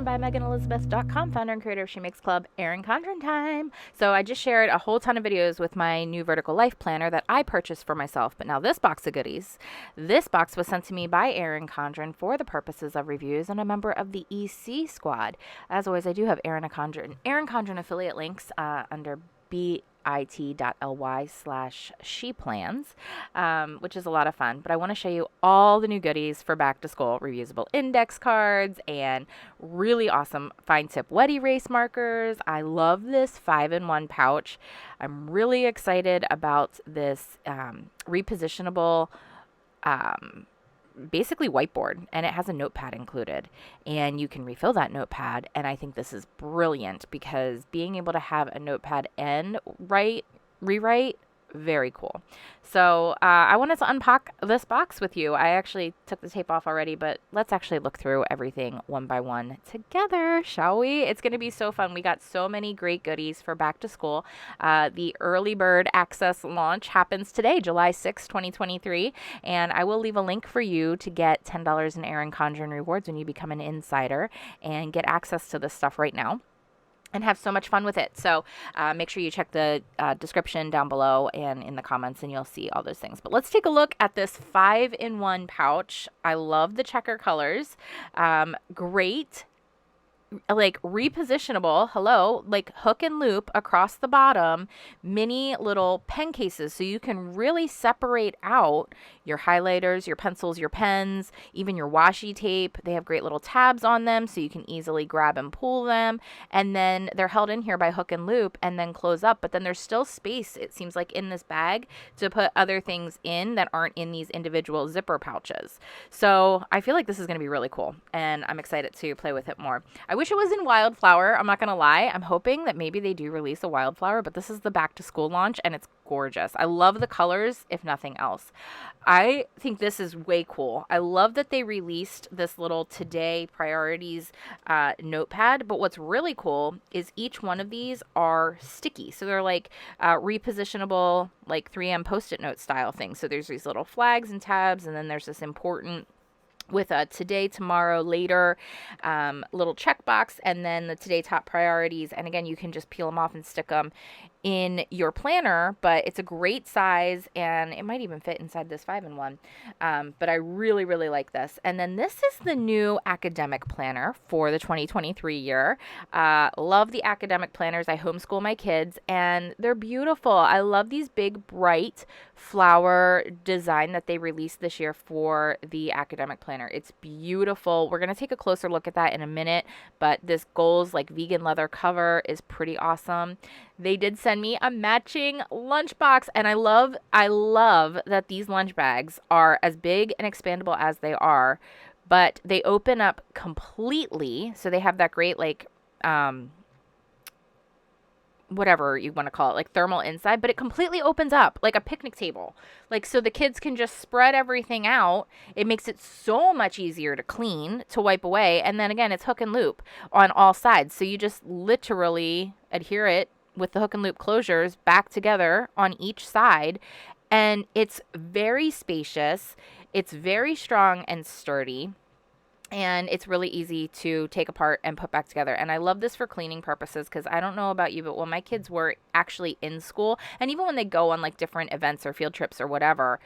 by meganelizabeth.com, founder and creator of She Makes Club, Erin Condren time. So I just shared a whole ton of videos with my new vertical life planner that I purchased for myself. But now this box of goodies, this box was sent to me by Erin Condren for the purposes of reviews and a member of the EC squad. As always, I do have Erin Condren affiliate links under bit.ly/sheplans, which is a lot of fun. But I want to show you all the new goodies for back to school: reusable index cards and really awesome fine tip wet erase markers. I love this 5-in-1 pouch. I'm really excited about this repositionable basically whiteboard, and it has a notepad included, and you can refill that notepad. And I think this is brilliant because being able to have a notepad and rewrite, very cool. So I wanted to unpack this box with you. I actually took the tape off already, but let's actually look through everything one by one together, shall we? It's going to be so fun. We got so many great goodies for back to school. The early bird access launch happens today, July 6, 2023, and I will leave a link for you to get $10 in Erin Condren rewards when you become an insider and get access to this stuff right now and have so much fun with it. So make sure you check the description down below and in the comments, and you'll see all those things. But let's take a look at this 5-in-1 pouch. I love the checker colors. Great. Like repositionable, like hook and loop across the bottom, mini little pen cases, so you can really separate out your highlighters, your pencils, your pens, even your washi tape. They have great little tabs on them so you can easily grab and pull them, and then they're held in here by hook and loop and then close up, but then there's still space, it seems like, in this bag to put other things in that aren't in these individual zipper pouches. So I feel like this is going to be really cool, and I'm excited to play with it more. I wish it was in Wildflower. I'm not going to lie. I'm hoping that maybe they do release a Wildflower, but this is the back to school launch and it's gorgeous. I love the colors, if nothing else. I think this is way cool. I love that they released this little today priorities notepad, but what's really cool is each one of these are sticky. So they're like repositionable, like 3M Post-it note style things. So there's these little flags and tabs, and then there's this important with a today, tomorrow, later little checkbox, and then the today top priorities. And again, you can just peel them off and stick them in your planner, but it's a great size, and it might even fit inside this 5-in-1. But I really, really like this. And then this is the new academic planner for the 2023 year. Love the academic planners. I homeschool my kids, and they're beautiful. I love these big, bright flower design that they released this year for the academic planner. It's beautiful. We're going to take a closer look at that in a minute, but this goals like vegan leather cover is pretty awesome. They did send me a matching lunchbox, and I love that these lunch bags are as big and expandable as they are, but they open up completely. So they have that great like whatever you want to call it, like thermal inside, but it completely opens up like a picnic table. Like, so the kids can just spread everything out. It makes it so much easier to clean, to wipe away. And then again, it's hook and loop on all sides. So you just literally adhere it with the hook and loop closures back together on each side. And it's very spacious. It's very strong and sturdy. And it's really easy to take apart and put back together. And I love this for cleaning purposes, because I don't know about you, but when my kids were actually in school, and even when they go on like different events or field trips or whatever,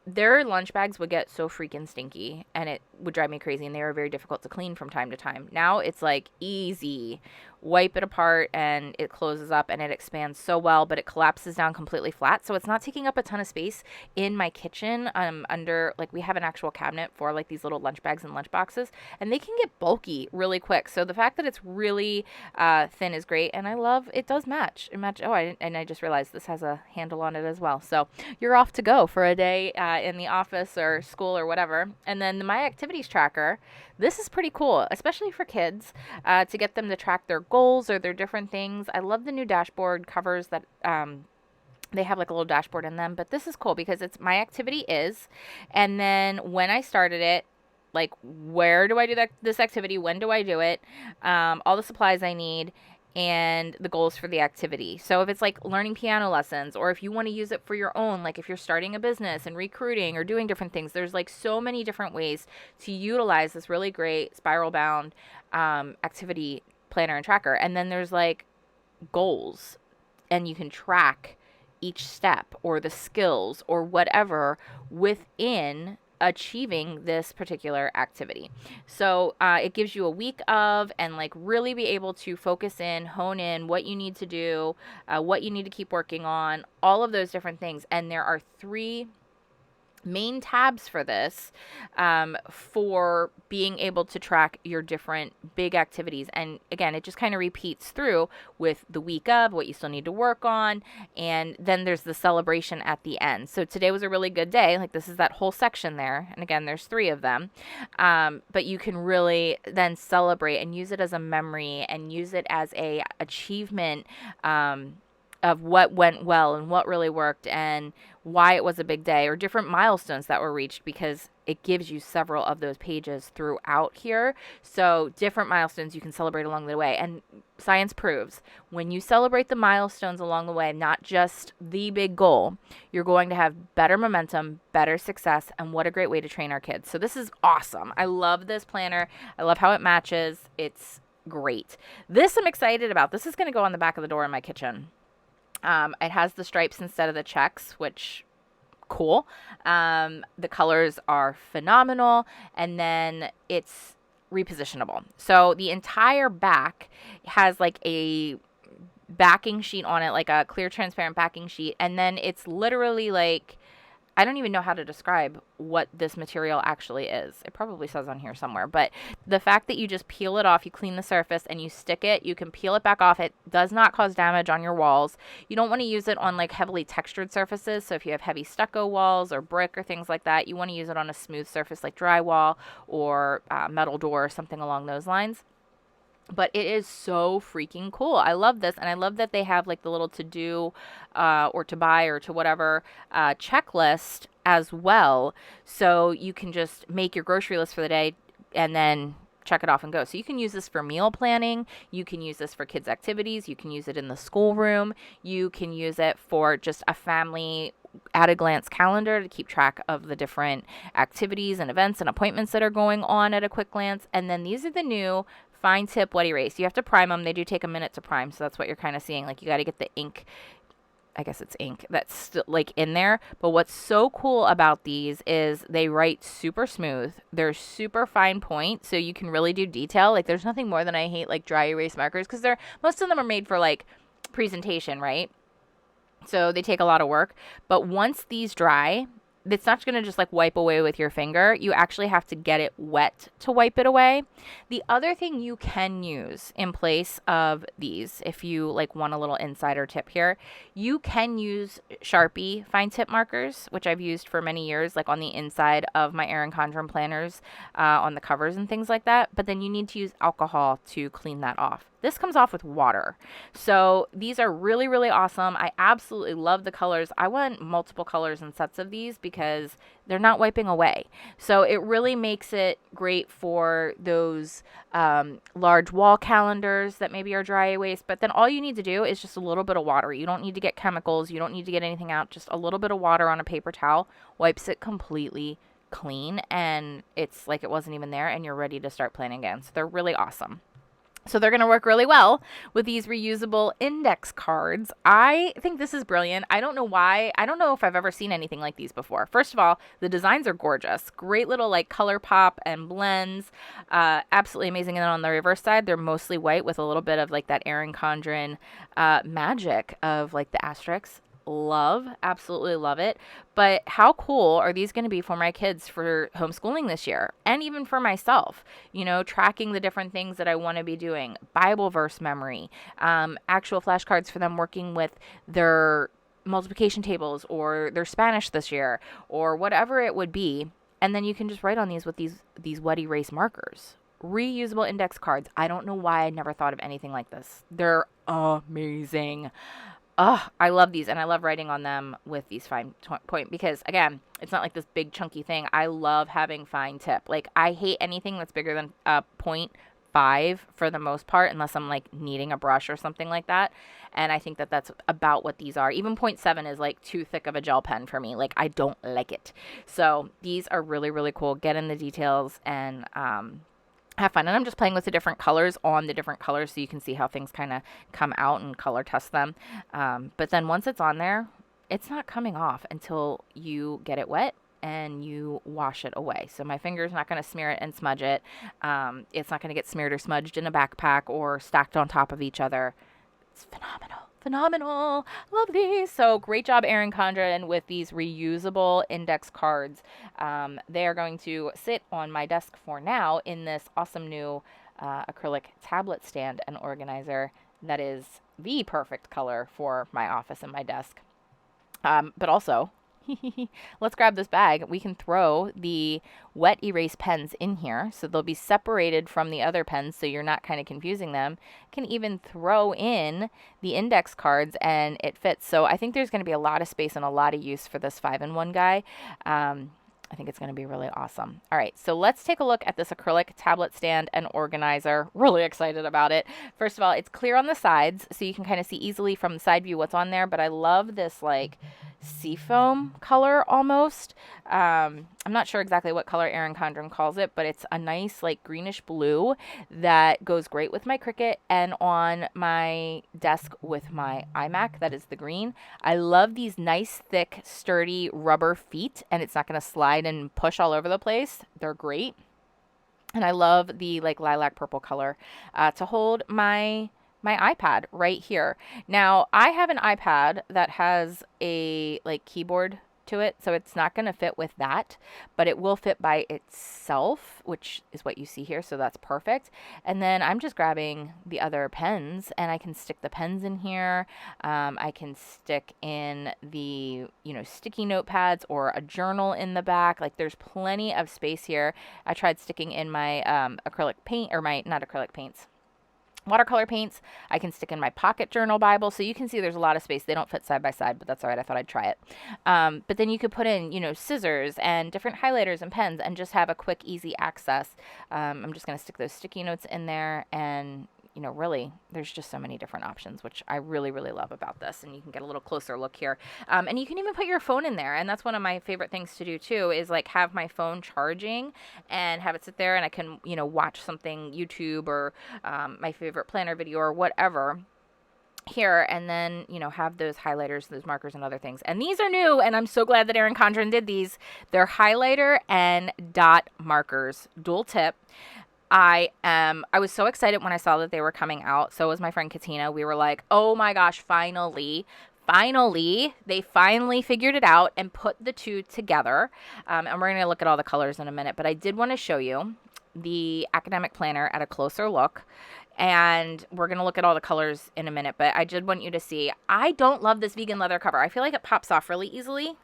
their lunch bags would get so freaking stinky, and it would drive me crazy, and they were very difficult to clean from time to time. Now it's like easy. Wipe it apart and it closes up and it expands so well, but it collapses down completely flat. So it's not taking up a ton of space in my kitchen. Under, like, we have an actual cabinet for like these little lunch bags and lunch boxes, and they can get bulky really quick. So the fact that it's really thin is great, and I love it. Does match. Oh, I just realized this has a handle on it as well. So you're off to go for a day in the office or school or whatever. And then the My Activities tracker. This is pretty cool, especially for kids, to get them to track their goals or their different things. I love the new dashboard covers that they have like a little dashboard in them, but this is cool because it's My Activity Is, and then when I started it, like, where do I do this activity? When do I do it? All the supplies I need. and the goals for the activity. So if it's like learning piano lessons, or if you want to use it for your own, like if you're starting a business and recruiting or doing different things, there's like so many different ways to utilize this really great spiral bound activity planner and tracker. And then there's like goals, and you can track each step or the skills or whatever within achieving this particular activity. So it gives you a week of, and like really be able to focus in, hone in what you need to do, what you need to keep working on, all of those different things. And there are 3 main tabs for this, for being able to track your different big activities. And again, it just kind of repeats through with the week of what you still need to work on. And then there's the celebration at the end. So today was a really good day. Like this is that whole section there. And again, there's 3 of them. But you can really then celebrate and use it as a memory and use it as a achievement, of what went well and what really worked and why it was a big day, or different milestones that were reached, because it gives you several of those pages throughout here. So different milestones you can celebrate along the way. And science proves when you celebrate the milestones along the way, not just the big goal, you're going to have better momentum, better success, and what a great way to train our kids. So this is awesome. I love this planner. I love how it matches. It's great. This I'm excited about. This is going to go on the back of the door in my kitchen. It has the stripes instead of the checks, which cool. The colors are phenomenal, and then it's repositionable. So the entire back has like a backing sheet on it, like a clear transparent backing sheet, and then it's literally like, I don't even know how to describe what this material actually is. It probably says on here somewhere, but the fact that you just peel it off, you clean the surface and you stick it, you can peel it back off. It does not cause damage on your walls. You don't want to use it on like heavily textured surfaces. So if you have heavy stucco walls or brick or things like that, you want to use it on a smooth surface like drywall or metal door or something along those lines. But it is so freaking cool. I love this. And I love that they have like the little to do or to buy or to whatever checklist as well. So you can just make your grocery list for the day and then check it off and go. So you can use this for meal planning. You can use this for kids' activities. You can use it in the schoolroom. You can use it for just a family at a glance calendar to keep track of the different activities and events and appointments that are going on at a quick glance. And then these are the new fine tip wet erase. You have to prime them. They do take a minute to prime. So that's what you're kind of seeing. Like you got to get the ink. I guess it's ink that's still like in there. But what's so cool about these is they write super smooth. They're super fine point. So you can really do detail. Like there's nothing more than I hate like dry erase markers, because most of them are made for like presentation, right? So they take a lot of work. But once these dry, it's not going to just like wipe away with your finger. You actually have to get it wet to wipe it away. The other thing you can use in place of these, if you like want a little insider tip here, you can use Sharpie fine tip markers, which I've used for many years, like on the inside of my Erin Condren planners, on the covers and things like that. But then you need to use alcohol to clean that off. This comes off with water. So these are really, really awesome. I absolutely love the colors. I want multiple colors and sets of these because they're not wiping away. So it really makes it great for those large wall calendars that maybe are dry erase. But then all you need to do is just a little bit of water. You don't need to get chemicals. You don't need to get anything out. Just a little bit of water on a paper towel wipes it completely clean. And it's like it wasn't even there, and you're ready to start planning again. So they're really awesome. So they're going to work really well with these reusable index cards. I think this is brilliant. I don't know why. I don't know if I've ever seen anything like these before. First of all, the designs are gorgeous. Great little like color pop and blends. Absolutely amazing. And then on the reverse side, they're mostly white with a little bit of like that Erin Condren magic of like the asterisks. Love, absolutely love it. But how cool are these going to be for my kids for homeschooling this year? And even for myself, you know, tracking the different things that I want to be doing, Bible verse memory, actual flashcards for them working with their multiplication tables or their Spanish this year or whatever it would be. And then you can just write on these with these wet erase markers. Reusable index cards. I don't know why I never thought of anything like this. They're amazing. Oh, I love these, and I love writing on them with these fine point because, again, it's not like this big chunky thing. I love having fine tip. Like, I hate anything that's bigger than a point 5 for the most part, unless I'm like needing a brush or something like that. And I think that that's about what these are. Even 0.7 is like too thick of a gel pen for me. Like, I don't like it. So these are really, really cool. Get in the details and have fun. And I'm just playing with the different colors on the different colors so you can see how things kind of come out and color test them. But then once it's on there, it's not coming off until you get it wet and you wash it away. So my finger's not going to smear it and smudge it. It's not going to get smeared or smudged in a backpack or stacked on top of each other. It's phenomenal. Phenomenal. Love these. So great job, Erin Condren, with these reusable index cards. They are going to sit on my desk for now in this awesome new acrylic tablet stand and organizer that is the perfect color for my office and my desk. But also, let's grab this bag. We can throw the wet erase pens in here, so they'll be separated from the other pens so you're not kind of confusing them. Can even throw in the index cards and it fits. So I think there's going to be a lot of space and a lot of use for this 5-in-1 guy. I think it's going to be really awesome. All right, so let's take a look at this acrylic tablet stand and organizer. Really excited about it. First of all, it's clear on the sides, so you can kind of see easily from the side view what's on there, but I love this like seafoam color almost. I'm not sure exactly what color Erin Condren calls it, but it's a nice like greenish blue that goes great with my Cricut and on my desk with my iMac. That is the green. I love these nice, thick, sturdy rubber feet, and it's not going to slide and push all over the place. They're great. And I love the like lilac purple color to hold my iPad right here. Now, I have an iPad that has a like keyboard to it, so it's not going to fit with that, but it will fit by itself, which is what you see here, so that's perfect. And then I'm just grabbing the other pens, and I can stick the pens in here. I can stick in the, sticky notepads or a journal in the back. Like, there's plenty of space here. I tried sticking in my acrylic paint, or not acrylic paints, watercolor paints. I can stick in my pocket journal Bible. So you can see there's a lot of space. They don't fit side by side, but that's all right. I thought I'd try it. But then you could put in, scissors and different highlighters and pens and just have a quick, easy access. I'm just going to stick those sticky notes in there, and really, there's just so many different options, which I really, really love about this. And you can get a little closer look here. And you can even put your phone in there. And that's one of my favorite things to do too, is like have my phone charging and have it sit there, and I can, watch something, YouTube or my favorite planner video or whatever here, and then, have those highlighters, those markers and other things. And these are new, and I'm so glad that Erin Condren did these. They're highlighter and dot markers, dual tip. I was so excited when I saw that they were coming out. So was my friend Katina. We were like, oh my gosh, finally, they finally figured it out and put the two together. And we're going to look at all the colors in a minute, but I did want to show you the academic planner at a closer look. And we're going to look at all the colors in a minute, but I did want you to see, I don't love this vegan leather cover. I feel like it pops off really easily.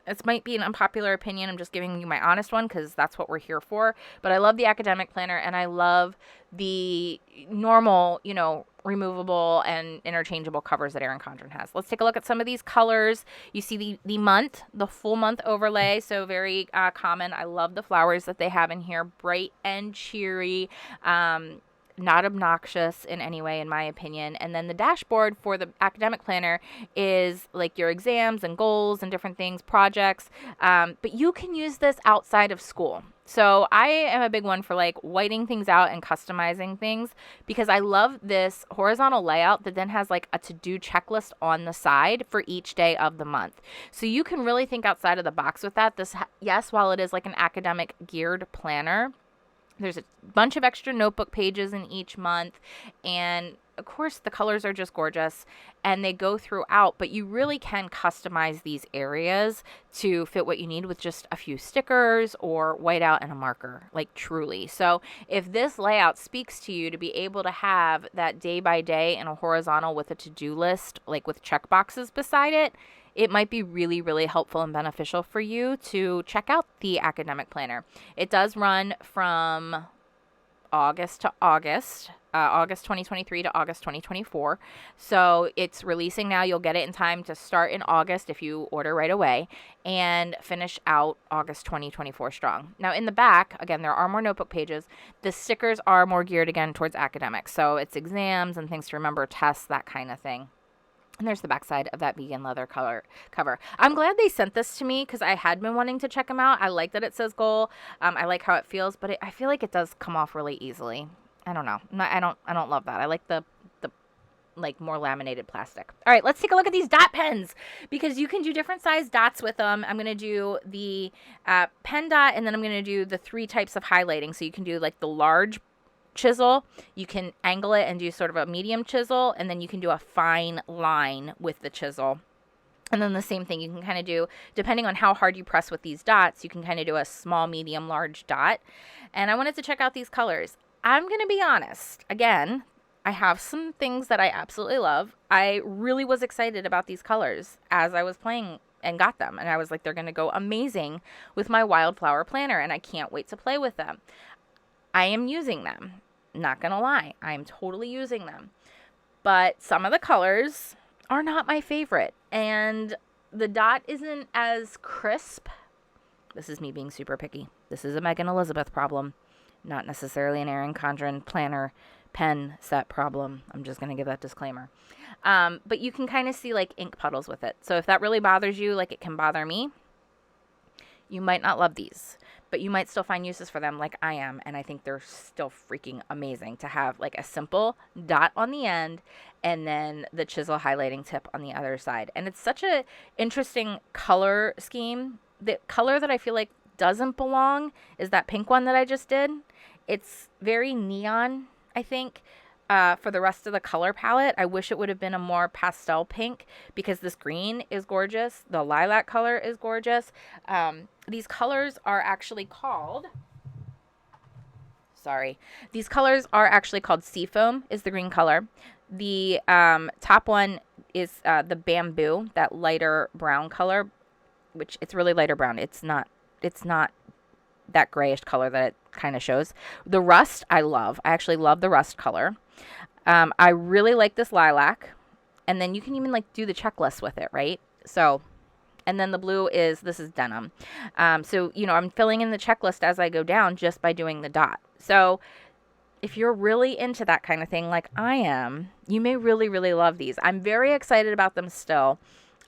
This might be an unpopular opinion. I'm just giving you my honest one because that's what we're here for. But I love the academic planner, and I love the normal, removable and interchangeable covers that Erin Condren has. Let's take a look at some of these colors. You see the full month overlay, so very common. I love the flowers that they have in here, bright and cheery. Not obnoxious in any way, in my opinion. And then the dashboard for the academic planner is like your exams and goals and different things, projects. But you can use this outside of school. So I am a big one for like whiting things out and customizing things, because I love this horizontal layout that then has like a to-do checklist on the side for each day of the month. So you can really think outside of the box with that. Yes, while it is like an academic geared planner, there's a bunch of extra notebook pages in each month, and of course the colors are just gorgeous and they go throughout, but you really can customize these areas to fit what you need with just a few stickers or whiteout and a marker, like truly. So if this layout speaks to you, to be able to have that day by day in a horizontal with a to-do list, like with check boxes beside it, it might be really, really helpful and beneficial for you to check out the academic planner. It does run from August to August. August 2023 to August 2024. So it's releasing now. You'll get it in time to start in August if you order right away and finish out August 2024 strong. Now in the back, again, there are more notebook pages. The stickers are more geared again towards academics. So it's exams and things to remember, tests, that kind of thing. And there's the backside of that vegan leather cover. I'm glad they sent this to me because I had been wanting to check them out. I like that it says gold. I like how it feels, but I feel like it does come off really easily. I don't know. I don't love that. I like the like more laminated plastic. All right, let's take a look at these dot pens because you can do different size dots with them. I'm going to do the pen dot, and then I'm going to do the 3 types of highlighting. So you can do like the large chisel, you can angle it and do sort of a medium chisel, and then you can do a fine line with the chisel. And then the same thing you can kind of do, depending on how hard you press with these dots, you can kind of do a small, medium, large dot. And I wanted to check out these colors. I'm going to be honest. Again, I have some things that I absolutely love. I really was excited about these colors as I was playing and got them. And I was like, they're going to go amazing with my wildflower planner, and I can't wait to play with them. I am using them. Not going to lie. I am totally using them. But some of the colors are not my favorite. And the dot isn't as crisp. This is me being super picky. This is a Megan Elizabeth problem. Not necessarily an Erin Condren planner pen set problem. I'm just going to give that disclaimer. But you can kind of see like ink puddles with it. So if that really bothers you, like it can bother me, you might not love these. But you might still find uses for them like I am. And I think they're still freaking amazing to have like a simple dot on the end and then the chisel highlighting tip on the other side. And it's such a interesting color scheme. The color that I feel like doesn't belong is that pink one that I just did. It's very neon, I think, for the rest of the color palette. I wish it would have been a more pastel pink because this green is gorgeous. The lilac color is gorgeous. These colors are actually called... These colors are actually called Seafoam is the green color. The top one is the Bamboo, that lighter brown color, which it's really lighter brown. It's not that grayish color that it kind of shows. The rust I love. I actually love the rust color. I really like this lilac. And then you can even like do the checklist with it, right? So, and then the blue this is denim. So, you know, I'm filling in the checklist as I go down just by doing the dot. So if you're really into that kind of thing like I am, you may really, really love these. I'm very excited about them still.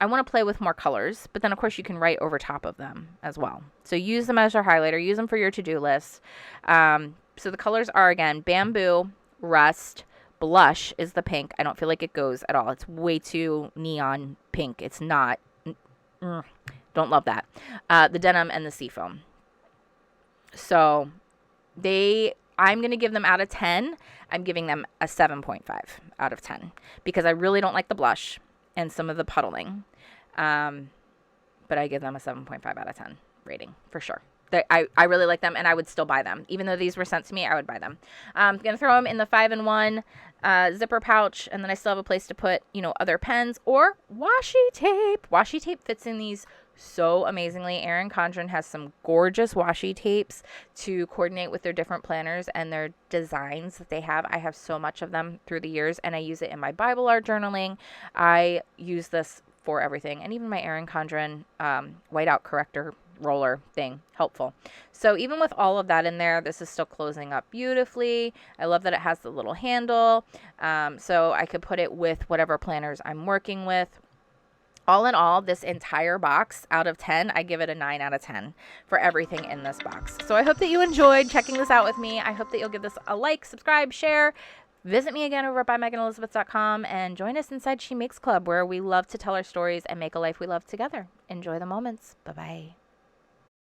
I want to play with more colors, but then of course you can write over top of them as well. So use them as your highlighter, use them for your to-do list. So the colors are, again, Bamboo, Rust, Blush is the pink. I don't feel like it goes at all. It's way too neon pink. It's not. Don't love that. The Denim and the Seafoam. So I'm going to give them out of 10. I'm giving them a 7.5 out of 10 because I really don't like the blush and some of the puddling. But I give them a 7.5 out of 10 rating for sure. I really like them, and I would still buy them. Even though these were sent to me, I would buy them. I'm going to throw them in the 5-in-1 zipper pouch, and then I still have a place to put, you know, other pens or washi tape. Washi tape fits in these so amazingly. Erin Condren has some gorgeous washi tapes to coordinate with their different planners and their designs that they have. I have so much of them through the years, and I use it in my Bible art journaling. I use this for everything, and even my Erin Condren whiteout corrector roller thing, helpful. So even with all of that in there, this is still closing up beautifully. I love that it has the little handle, so I could put it with whatever planners I'm working with. All in all, this entire box out of 10, I give it a 9 out of 10 for everything in this box. So I hope that you enjoyed checking this out with me. I hope that you'll give this a like, subscribe, share. Visit me again over at ByMeganElizabeth.com and join us inside She Makes Club, where we love to tell our stories and make a life we love together. Enjoy the moments. Bye-bye.